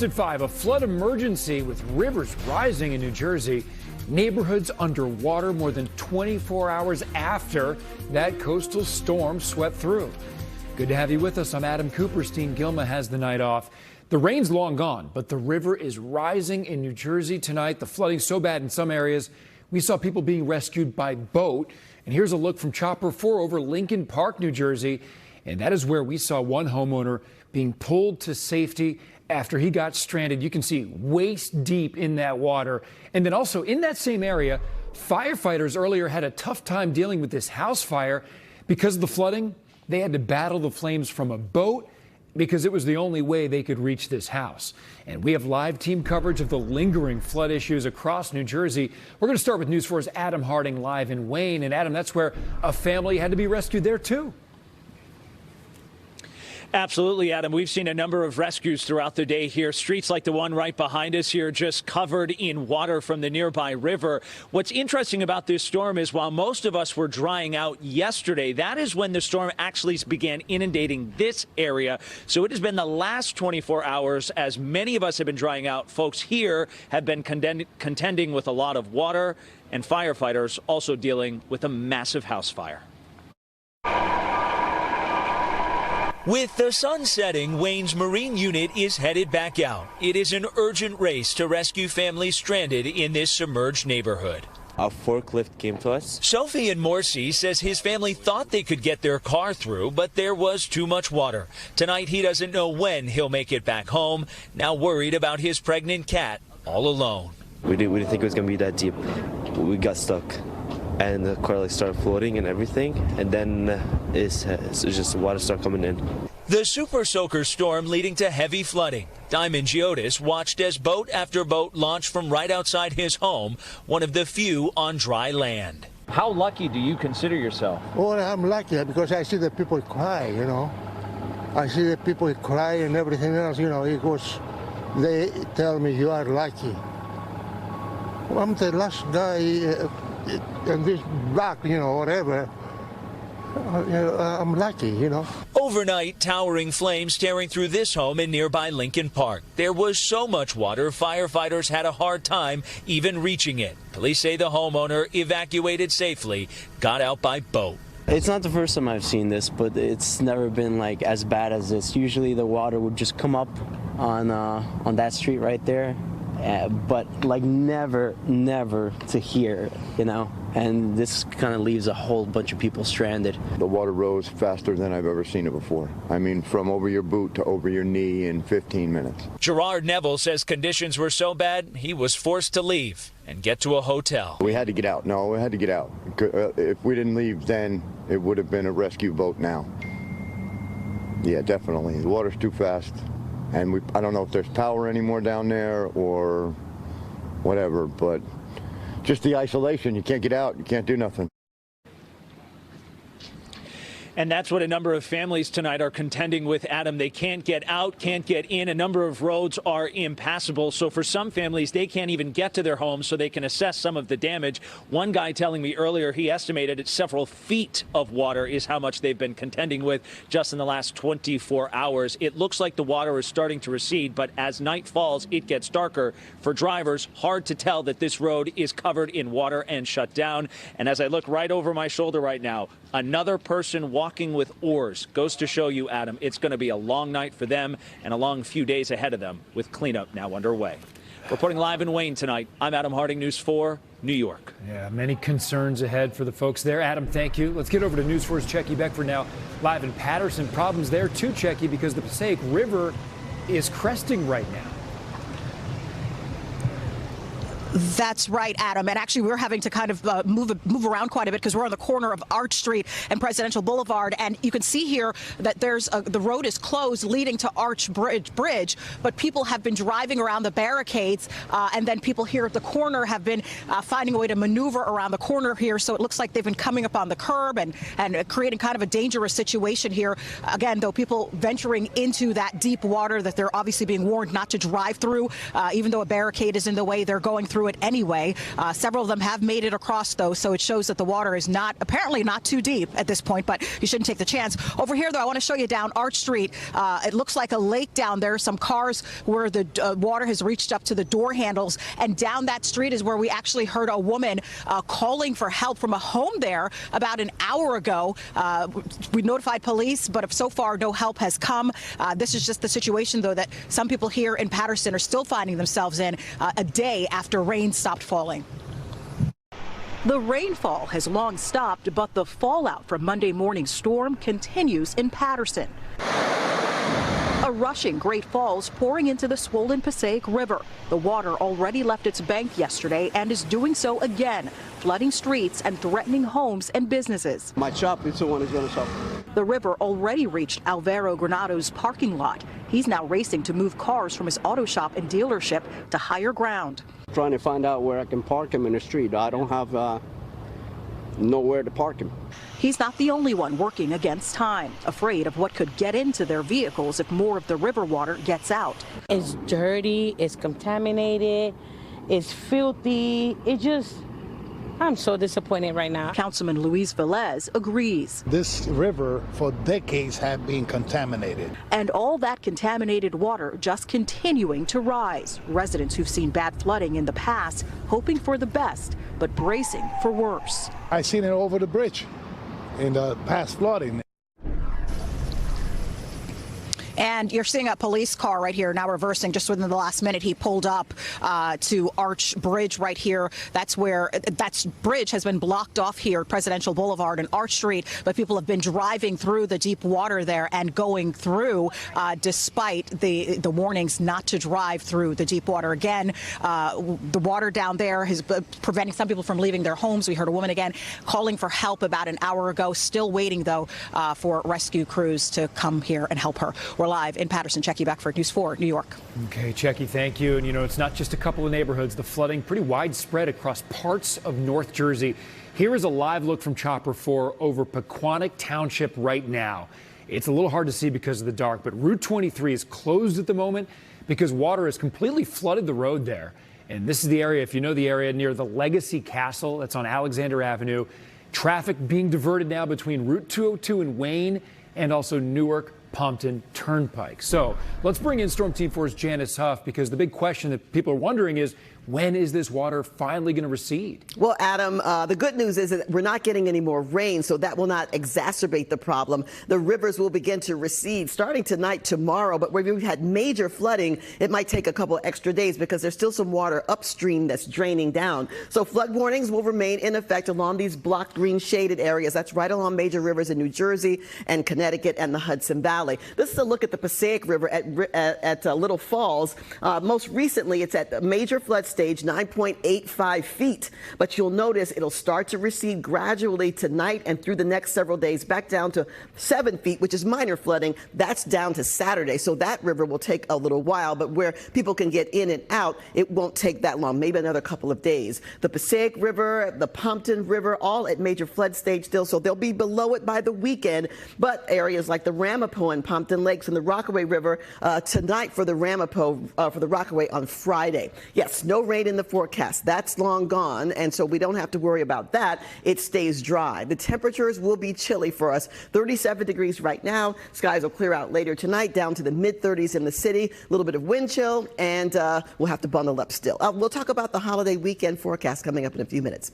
First at 5, a flood emergency with rivers rising in New Jersey. Neighborhoods underwater more than 24 hours after that coastal storm swept through. Good to have you with us. I'm Adam Cooperstein. Gilma has the night off. The rain's long gone, but the river is rising in New Jersey tonight. The flooding's so bad in some areas, we saw people being rescued by boat. And here's a look from Chopper 4 over Lincoln Park, New Jersey. And that is where we saw one homeowner being pulled to safety after he got stranded. You can see waist deep in that water. And then also in that same area, firefighters earlier had a tough time dealing with this house fire. Because of the flooding, they had to battle the flames from a boat because it was the only way they could reach this house. And we have live team coverage of the lingering flood issues across New Jersey. We're going to start with News 4's Adam Harding live in Wayne. And Adam, that's where a family had to be rescued there too. Absolutely, Adam. We've seen a number of rescues throughout the day here. Streets like the one right behind us here just covered in water from the nearby river. What's interesting about this storm is while most of us were drying out yesterday, that is when the storm actually began inundating this area. So it has been the last 24 hours as many of us have been drying out. Folks here have been contending with a lot of water, and firefighters also dealing with a massive house fire. With the sun setting, Wayne's Marine Unit is headed back out. It is an urgent race to rescue families stranded in this submerged neighborhood. A forklift came to us. Sophie and Morsi says his family thought they could get their car through, but there was too much water. Tonight, he doesn't know when he'll make it back home, now worried about his pregnant cat all alone. We didn't think it was going to be that deep. We got stuck. And the car started floating and everything, and then it's just water started coming in. The super soaker storm leading to heavy flooding. Diamond Giotis watched as boat after boat launched from right outside his home, one of the few on dry land. How lucky do you consider yourself? Well, I'm lucky because I see the people cry, you know. I see the people cry and everything else, you know. They tell me you are lucky. I'm the last guy. And this back, you know, whatever, I'm lucky, you know. Overnight, towering flames tearing through this home in nearby Lincoln Park. There was so much water, firefighters had a hard time even reaching it. Police say the homeowner, evacuated safely, got out by boat. It's not the first time I've seen this, but it's never been like as bad as this. Usually the water would just come up on that street right there. But like never to here, you know, and this kind of leaves a whole bunch of people stranded. The water rose faster than I've ever seen it before. I mean, from over your boot to over your knee in 15 minutes. Gerard Neville says conditions were so bad he was forced to leave and get to a hotel. We had to get out. No, we had to get out. If we didn't leave then, it would have been a rescue boat now. Yeah, definitely. The water's too fast. And I don't know if there's power anymore down there or whatever, but just the isolation, you can't get out, you can't do nothing. And that's what a number of families tonight are contending with, Adam. They can't get out, can't get in. A number of roads are impassable. So for some families, they can't even get to their homes so they can assess some of the damage. One guy telling me earlier he estimated it's several feet of water is how much they've been contending with just in the last 24 hours. It looks like the water is starting to recede, but as night falls, it gets darker. For drivers, hard to tell that this road is covered in water and shut down. And as I look right over my shoulder right now, another person walking with oars. Goes to show you, Adam, it's going to be a long night for them and a long few days ahead of them with cleanup now underway. Reporting live in Wayne tonight, I'm Adam Harding, News 4, New York. Yeah, many concerns ahead for the folks there. Adam, thank you. Let's get over to News 4's Checky Beckford now. Live in Patterson. Problems there too, Checky, because the Passaic River is cresting right now. That's right, Adam. And actually, we're having to kind of move around quite a bit because we're on the corner of Arch Street and Presidential Boulevard. And you can see here that there's the road is closed leading to Arch Bridge. But people have been driving around the barricades. And then people here at the corner have been finding a way to maneuver around the corner here. So it looks like they've been coming up on the curb and creating kind of a dangerous situation here. Again, though, people venturing into that deep water that they're obviously being warned not to drive through, even though a barricade is in the way, they're going through through it anyway. Several of them have made it across, though, so it shows that the water is apparently not too deep at this point, but you shouldn't take the chance. Over here, though, I want to show you down Arch Street. It looks like a lake down there. Some cars where the water has reached up to the door handles, and down that street is where we actually heard a woman calling for help from a home there about an hour ago. We notified police, but so far no help has come. This is just the situation, though, that some people here in Paterson are still finding themselves in a day after rain stopped falling. The rainfall has long stopped, but the fallout from Monday morning's storm continues in Paterson. A rushing Great Falls pouring into the swollen Passaic River. The water already left its bank yesterday and is doing so again, flooding streets and threatening homes and businesses. My shop is the one who's going to suffer. The river already reached Alvaro Granado's parking lot. He's now racing to move cars from his auto shop and dealership to higher ground. Trying to find out where I can park him in the street. I don't have nowhere to park him. He's not the only one working against time, afraid of what could get into their vehicles if more of the river water gets out. It's dirty, it's contaminated, it's filthy. I'm so disappointed right now. Councilman Luis Velez agrees. This river for decades have been contaminated. And all that contaminated water just continuing to rise. Residents who've seen bad flooding in the past hoping for the best, but bracing for worse. I seen it over the bridge in the past flooding. And you're seeing a police car right here now reversing just within the last minute. He pulled up to Arch Bridge right here. That bridge has been blocked off here, Presidential Boulevard and Arch Street, but people have been driving through the deep water there and going through despite the warnings not to drive through the deep water. Again, the water down there is preventing some people from leaving their homes. We heard a woman again calling for help about an hour ago, still waiting, though, for rescue crews to come here and help her. We're live in Paterson. Checky Beckford, News 4, New York. Okay, Checky, thank you. And, it's not just a couple of neighborhoods. The flooding pretty widespread across parts of North Jersey. Here is a live look from Chopper 4 over Pequannock Township right now. It's a little hard to see because of the dark, but Route 23 is closed at the moment because water has completely flooded the road there. And this is the area, if you know the area, near the Legacy Castle. That's on Alexander Avenue. Traffic being diverted now between Route 202 in Wayne and also Newark Pompton Turnpike. So let's bring in Storm Team 4's Janice Huff, because the big question that people are wondering is, when is this water finally going to recede? Well, Adam, the good news is that we're not getting any more rain, so that will not exacerbate the problem. The rivers will begin to recede starting tonight, tomorrow, but where we've had major flooding, it might take a couple extra days because there's still some water upstream that's draining down. So flood warnings will remain in effect along these blocked green shaded areas. That's right along major rivers in New Jersey and Connecticut and the Hudson Valley. This is a look at the Passaic River at Little Falls. Most recently, it's at a major flood stage, 9.85 feet. But you'll notice it'll start to recede gradually tonight and through the next several days back down to 7 feet, which is minor flooding. That's down to Saturday. So that river will take a little while, but where people can get in and out, it won't take that long, maybe another couple of days. The Passaic River, the Pompton River, all at major flood stage still, so they'll be below it by the weekend. But areas like the Ramapo and Pompton Lakes and the Rockaway River tonight for the Ramapo, for the Rockaway on Friday. Yes, no rain in the forecast. That's long gone, and so we don't have to worry about that. It stays dry. The temperatures will be chilly for us. 37 degrees right now. Skies will clear out later tonight, down to the mid-30s in the city. A little bit of wind chill, and we'll have to bundle up still. We'll talk about the holiday weekend forecast coming up in a few minutes.